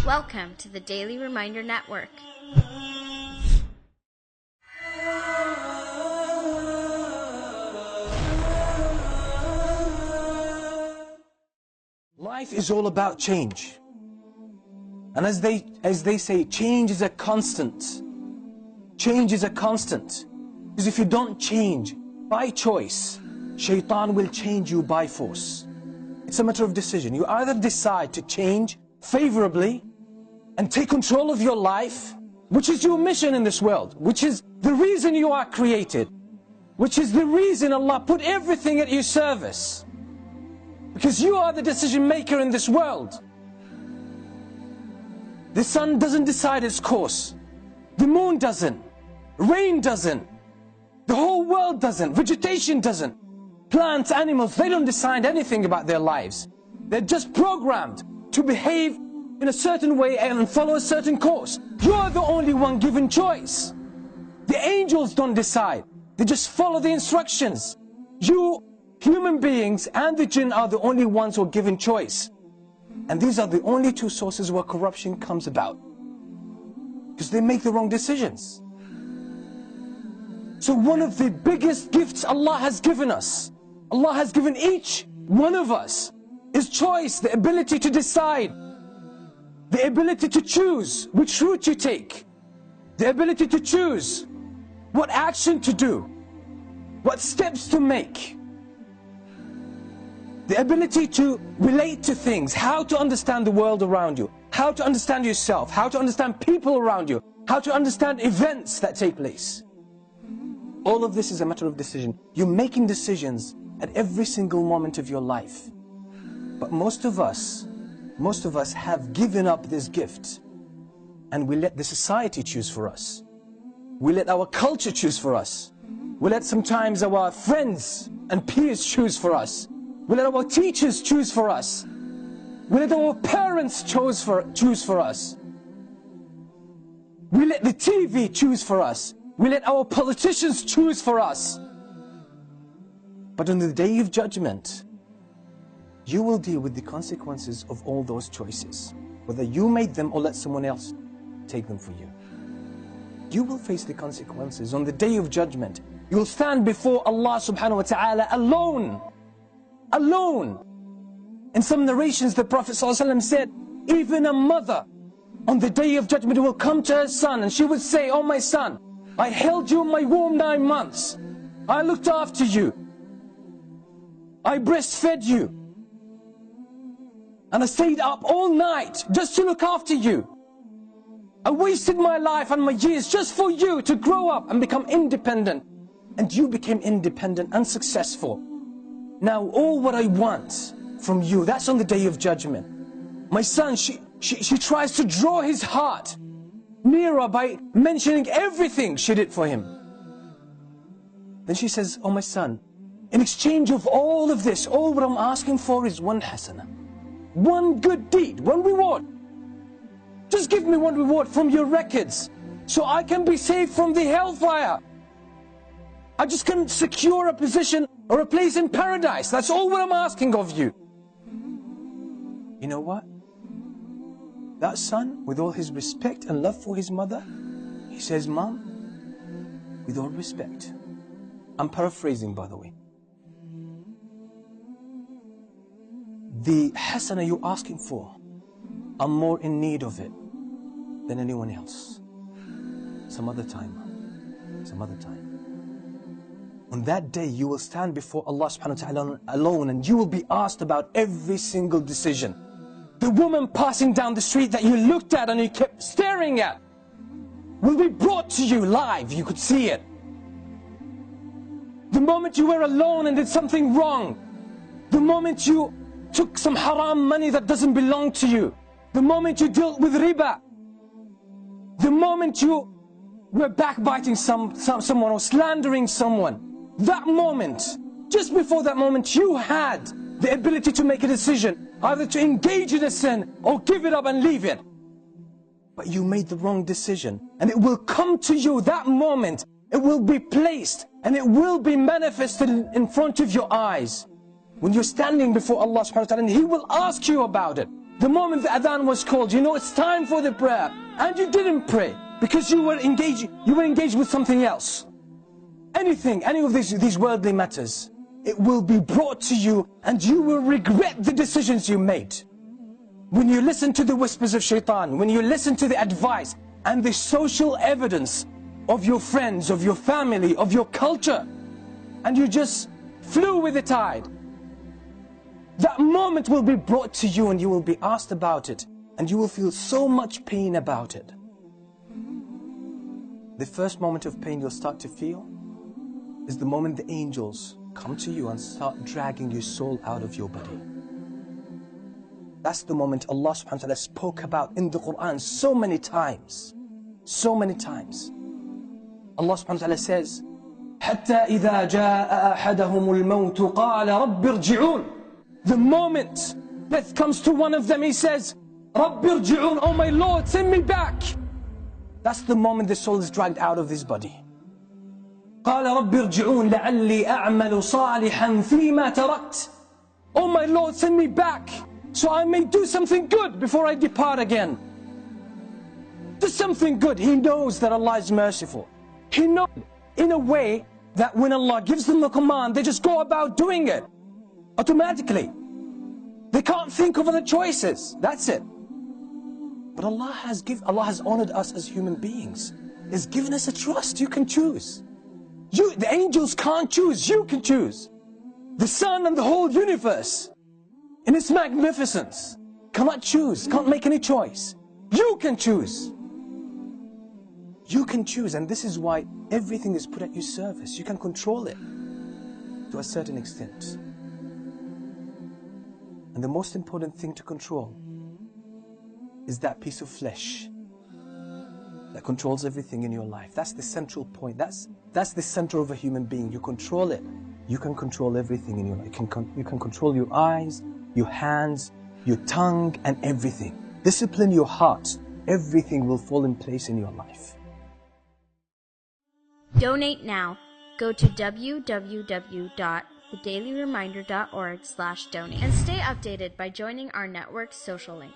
Welcome to the Daily Reminder Network. Life is all about change. And as they say, change is a constant. Change is a constant. Because if you don't change by choice, Shaitan will change you by force. It's a matter of decision. You either decide to change favorably and take control of your life, which is your mission in this world, which is the reason you are created, which is the reason Allah put everything at your service. Because you are the decision maker in this world. The sun doesn't decide its course. The moon doesn't. Rain doesn't. The whole world doesn't. Vegetation doesn't. Plants, animals, they don't decide anything about their lives. They're just programmed to behave in a certain way and follow a certain course. You're the only one given choice. The angels don't decide. They just follow the instructions. You, human beings and the jinn, are the only ones who are given choice. And these are the only two sources where corruption comes about. Because they make the wrong decisions. So one of the biggest gifts Allah has given us, Allah has given each one of us, is choice, the ability to decide, the ability to choose which route you take, the ability to choose what action to do, what steps to make, the ability to relate to things, how to understand the world around you, how to understand yourself, how to understand people around you, how to understand events that take place. All of this is a matter of decision. You're making decisions at every single moment of your life. But most of us have given up this gift, and we let the society choose for us. We let our culture choose for us. We let sometimes our friends and peers choose for us. We let our teachers choose for us. We let our parents choose for us. We let the TV choose for us. We let our politicians choose for us. But on the day of judgment, you will deal with the consequences of all those choices, whether you made them or let someone else take them for you. You will face the consequences on the day of judgment. You will stand before Allah subhanahu wa ta'ala alone. Alone. In some narrations, the Prophet ﷺ said, even a mother on the day of judgment will come to her son and she would say, "Oh my son, I held you in my womb 9 months. I looked after you. I breastfed you. And I stayed up all night just to look after you. I wasted my life and my years just for you to grow up and become independent. And you became independent and successful. Now all what I want from you," that's on the day of judgment. My son, she tries to draw his heart nearer by mentioning everything she did for him. Then she says, "Oh my son, in exchange of all of this, all what I'm asking for is one hasana. One good deed, one reward. Just give me one reward from your records so I can be saved from the hellfire. I just can secure a position or a place in paradise. That's all what I'm asking of you." You know what? That son, with all his respect and love for his mother, he says, "Mom, with all respect," I'm paraphrasing by the way, "the hasana you're asking for, I'm more in need of it than anyone else. Some other time, Mom. Some other time." On that day, you will stand before Allah subhanahu wa ta'ala alone, and you will be asked about every single decision. The woman passing down the street that you looked at and you kept staring at will be brought to you live. You could see it. The moment you were alone and did something wrong, the moment you took some haram money that doesn't belong to you, the moment you dealt with riba, the moment you were backbiting someone or slandering someone, that moment, just before that moment, you had the ability to make a decision, either to engage in a sin or give it up and leave it. But you made the wrong decision, and it will come to you that moment. It will be placed and it will be manifested in front of your eyes when you're standing before Allah subhanahu wa ta'ala, and He will ask you about it. The moment the adhan was called, you know it's time for the prayer, and you didn't pray because you were engaged with something else. Anything, any of these worldly matters, it will be brought to you and you will regret the decisions you made. When you listen to the whispers of shaitan, when you listen to the advice and the social evidence of your friends, of your family, of your culture, and you just flew with the tide, that moment will be brought to you and you will be asked about it, and you will feel so much pain about it. The first moment of pain you'll start to feel is the moment the angels come to you and start dragging your soul out of your body. That's the moment Allah subhanahu wa ta'ala spoke about in the Quran so many times. So many times. Allah subhanahu wa ta'ala says, حَتَّى إِذَا جَاءَ أَحَدَهُمُ الْمَوْتُ قَالَ رَبِّ ارْجِعُونَ. The moment death comes to one of them, he says, رَبِّ ارْجِعُونَ, oh my Lord, send me back. That's the moment the soul is dragged out of this body. قال رب ارجعون لعلي أعمل صالحا فيما تركت. Oh my Lord, send me back so I may do something good before I depart again. Do something good. He knows that Allah is merciful. He knows in a way that when Allah gives them a command, they just go about doing it automatically. They can't think of other choices. That's it. But Allah has honored us as human beings. He's given us a trust. You can choose. The angels can't choose, you can choose. The sun and the whole universe, in its magnificence, cannot choose, can't make any choice. You can choose. You can choose, and this is why everything is put at your service. You can control it to a certain extent. And the most important thing to control is that piece of flesh that controls everything in your life. That's the central point. That's the center of a human being. You control it. You can control everything in your life. You can control your eyes, your hands, your tongue, and everything. Discipline your heart. Everything will fall in place in your life. Donate now. Go to www.thedailyreminder.org/donate and stay updated by joining our network's social links.